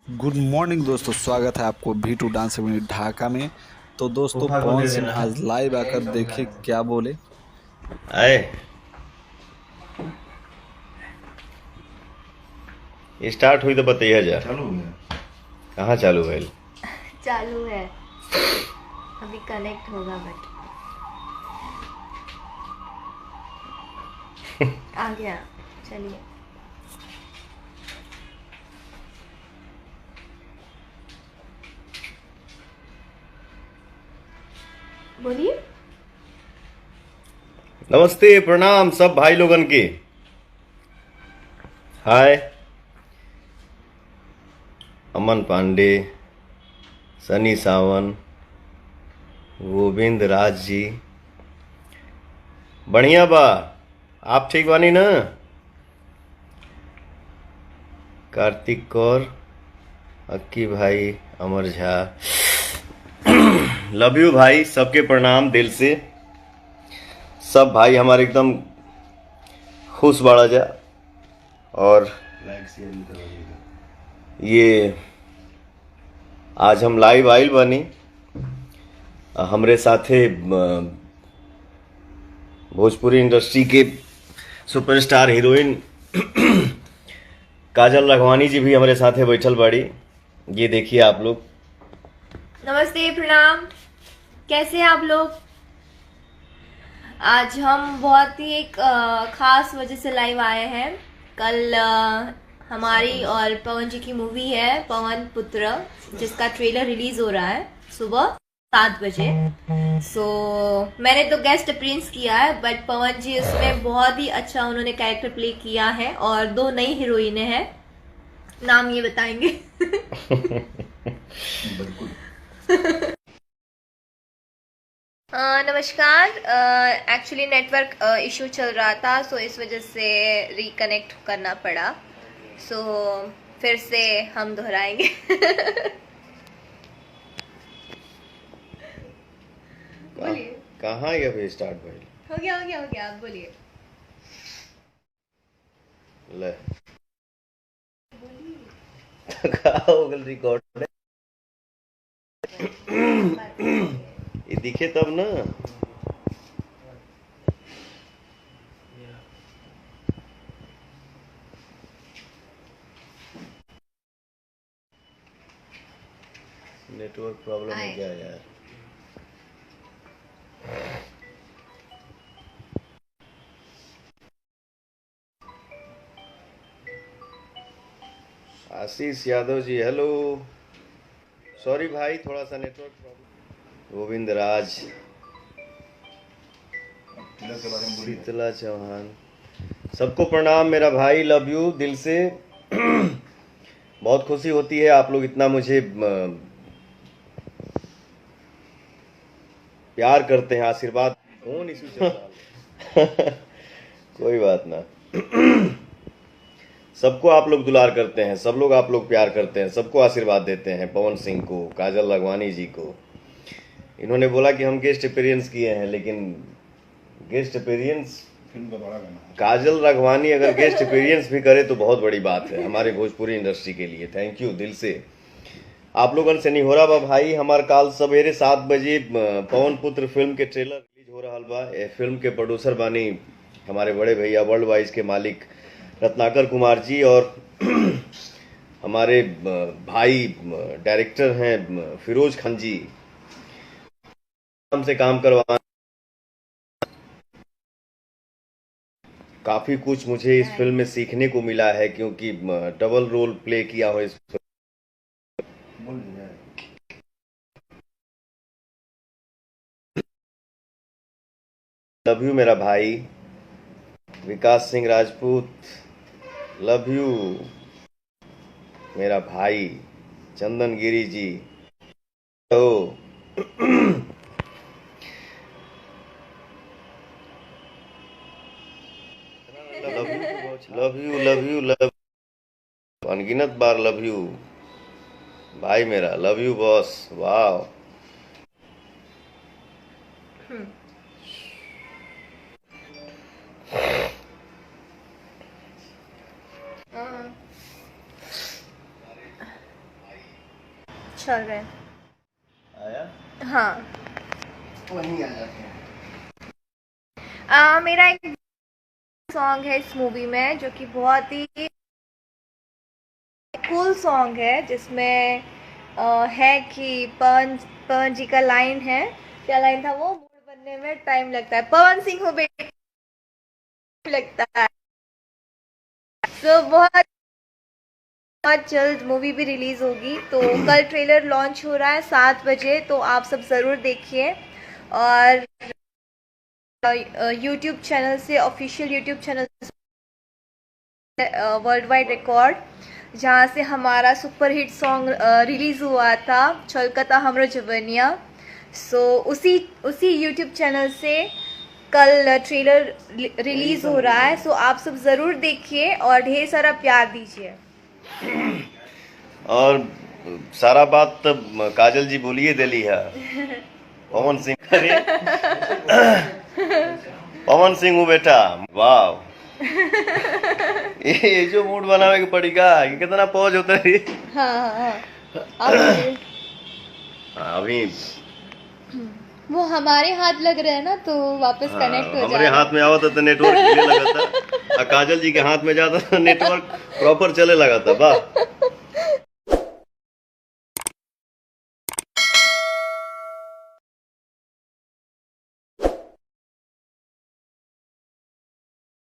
Good morning दोस्तों, स्वागत है आपको भी टू डांस यूनिट ढाका में। तो दोस्तों तूफा को पवन दे सिंह देना है। आज लाइव मैं यही आकर समझा देखे दूंगा। क्या बोले। आए स्टार्ट हुई तो बताइए जा। चालू हो गया। कहाँ चालू भइल? चालू है। अभी कनेक्ट होगा बट आ गया। चलिए बोलिए। नमस्ते प्रणाम सब भाई लोगन के। हाय अमन पांडे, सनी सावन, गोविंद राज जी, बढ़िया बा। आप ठीक बानी ना? कार्तिक कौर, अक्की भाई, अमर झा, लव यू भाई, सबके प्रणाम दिल से। सब भाई हमारे एकदम खुश बाड़ा जा। और ये आज हम लाइव आइल बानी। हमरे साथे भोजपुरी इंडस्ट्री के सुपरस्टार हीरोइन काजल राघवानी जी भी हमारे साथे बैठल बाड़ी। ये देखिए आप लोग। नमस्ते प्रणाम। कैसे हैं आप लोग? आज हम बहुत ही एक खास वजह से लाइव आए हैं। कल हमारी और पवन जी की मूवी है पवन पुत्र, जिसका ट्रेलर रिलीज हो रहा है सुबह 7 बजे। सो मैंने तो गेस्ट अपीयरेंस किया है, बट पवन जी उसमें बहुत ही अच्छा उन्होंने कैरेक्टर प्ले किया है और 2 नई हीरोइनें हैं। नाम ये बताएंगे? नमस्कार। एक्चुअली नेटवर्क इशू चल रहा था, सो इस वजह से रिकनेक्ट करना पड़ा। सो फिर से हम दोहराएंगे। बोलिए। कहाँ ये अभी स्टार्ट भइल? हो गया हो गया हो गया, आप बोलिए। ले कहाँ हो गल रिकॉर्ड? ये दिखे तब ना। नेटवर्क प्रॉब्लम है आए। क्या यार? आशीष यादव जी हेलो। सॉरी भाई, थोड़ा सा नेटवर्क प्रॉब्लम। गोविंद राज, शीतला चौहान, सबको प्रणाम मेरा भाई, लव यू दिल से। बहुत खुशी होती है आप लोग इतना मुझे प्यार करते हैं, आशीर्वाद। फोन इशू चल रहा है। कोई बात ना। सबको आप लोग दुलार करते हैं, सब लोग आप लोग प्यार करते हैं, सबको आशीर्वाद देते हैं। पवन सिंह को, काजल राघवानी जी को। इन्होंने बोला कि हम गेस्ट अपीयरेंस किए हैं, लेकिन गेस्ट अपीयरेंस फिल्म का बड़ा गाना है। काजल राघवानी अगर गेस्ट अपीयरेंस भी करे तो बहुत बड़ी बात है हमारे भोजपुरी इंडस्ट्री के लिए। थैंक यू दिल से। आप लोगन से नहीं हो रहा बा भाई। हमार काल सवेरे 7 बजे पवन पुत्र फिल्म के ट्रेलर रिलीज हो रहा बा। ए फिल्म के प्रोड्यूसर बानी हमारे बड़े भैया, वर्ल्ड वाइज के मालिक रत्नाकर कुमार जी, और हमारे भाई डायरेक्टर हैं फिरोज खान जी। हमसे काम करवा, काफी कुछ मुझे इस फिल्म में सीखने को मिला है, क्योंकि डबल रोल प्ले किया हो इस फिल्म। लव यू मेरा भाई विकास सिंह राजपूत, लव यू मेरा भाई चंदन गिरी जी। तो love you love you love, अनगिनत बार लव यू भाई मेरा, लव यू बॉस। वाह। चल रहे हैं। आया हाँ वहीं आ जाते हैं। मेरा एक सॉन्ग है इस मूवी में जो कि बहुत ही कूल सॉन्ग है, जिसमें है कि पवन जी का लाइन है, क्या लाइन था वो, मूड बनने में टाइम लगता है, पवन सिंह हो बेटे लगता है। तो बहुत बहुत जल्द मूवी भी रिलीज होगी, तो कल ट्रेलर लॉन्च हो रहा है 7 बजे, तो आप सब ज़रूर देखिए। और यूट्यूब चैनल से, official YouTube channel world wide record, जहाँ से हमारा सुपरहिट सॉन्ग रिलीज़ हुआ था, छलकता हमरो जवनिया, सो उसी यूट्यूब चैनल से कल ट्रेलर रिलीज़ हो रहा है। सो आप सब ज़रूर देखिए और ढेर सारा प्यार दीजिए। और सारा बात तो काजल जी बोलिए दिली है। पवन सिंह करे पवन सिंह हो बेटा, वाह ये जो मूड बनावे के पड़ेगा, ये कितना पहुंच होता है। हाँ अभी वो हमारे हाथ लग रहे हैं ना, तो वापस कनेक्ट हो हमारे जाएगा। हाथ में आवता तो नेटवर्क चले लगा था, और काजल जी के हाथ में जाता तो नेटवर्क प्रॉपर चले लगा था। वाह